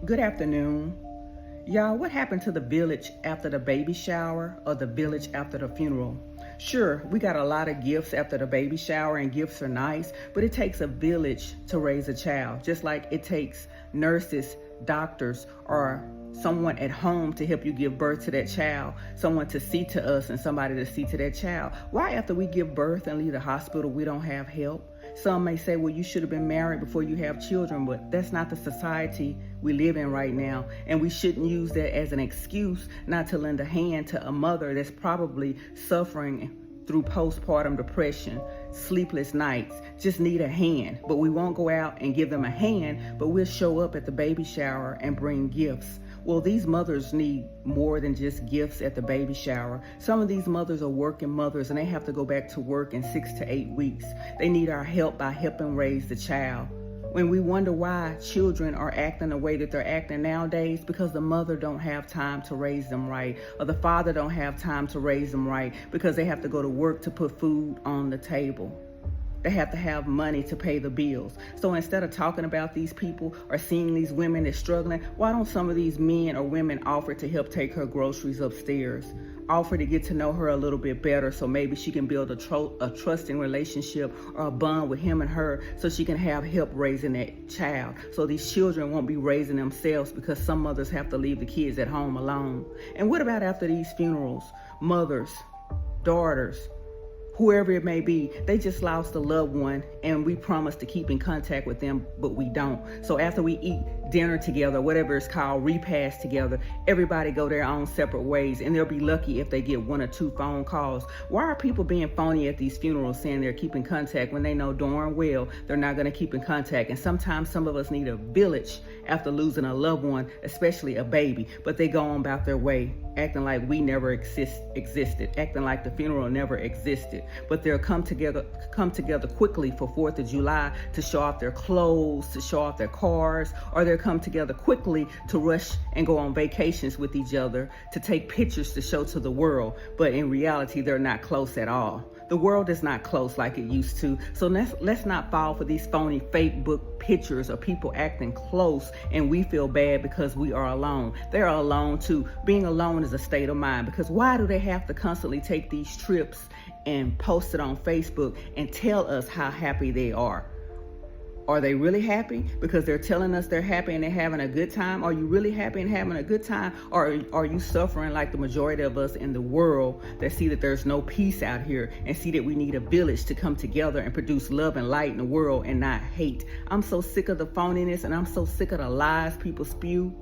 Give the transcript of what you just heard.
Good afternoon. Y'all, what happened to the village after the baby shower or the village after the funeral? Sure, we got a lot of gifts after the baby shower and gifts are nice, but it takes a village to raise a child, just like it takes nurses, doctors, or someone at home to help you give birth to that child, someone to see to us and somebody to see to that child. Why after we give birth and leave the hospital, we don't have help? Some may say, well, you should have been married before you have children, but that's not the society we live in right now. And we shouldn't use that as an excuse not to lend a hand to a mother that's probably suffering through postpartum depression, sleepless nights, just need a hand. But we won't go out and give them a hand, but we'll show up at the baby shower and bring gifts. Well, these mothers need more than just gifts at the baby shower. Some of these mothers are working mothers and they have to go back to work in 6 to 8 weeks. They need our help by helping raise the child. When we wonder why children are acting the way that they're acting nowadays, because the mother don't have time to raise them right, or the father don't have time to raise them right because they have to go to work to put food on the table. They have to have money to pay the bills. So instead of talking about these people or seeing these women that's struggling, why don't some of these men or women offer to help take her groceries upstairs? Offer to get to know her a little bit better so maybe she can build a trusting relationship or a bond with him and her so she can have help raising that child. So these children won't be raising themselves because some mothers have to leave the kids at home alone. And what about after these funerals? Mothers, daughters, whoever it may be, they just lost a loved one and we promise to keep in contact with them, but we don't. So after we eat dinner together, whatever it's called, repast together, everybody go their own separate ways and they'll be lucky if they get 1 or 2 phone calls. Why are people being phony at these funerals saying they're keeping contact when they know darn well they're not gonna keep in contact? And sometimes some of us need a village after losing a loved one, especially a baby, but they go on about their way, acting like we never existed, acting like the funeral never existed. But they'll come together quickly for 4th of July to show off their clothes, to show off their cars, or they'll come together quickly to rush and go on vacations with each other, to take pictures to show to the world. But in reality, they're not close at all. The world is not close like it used to. So let's not fall for these phony Facebook pictures of people acting close and we feel bad because we are alone. They're alone too. Being alone is a state of mind, because why do they have to constantly take these trips and post it on Facebook and tell us how happy they are? Are they really happy because they're telling us they're happy and they're having a good time? Are you really happy and having a good time? Or are you suffering like the majority of us in the world that see that there's no peace out here and see that we need a village to come together and produce love and light in the world and not hate? I'm so sick of the phoniness and I'm so sick of the lies people spew.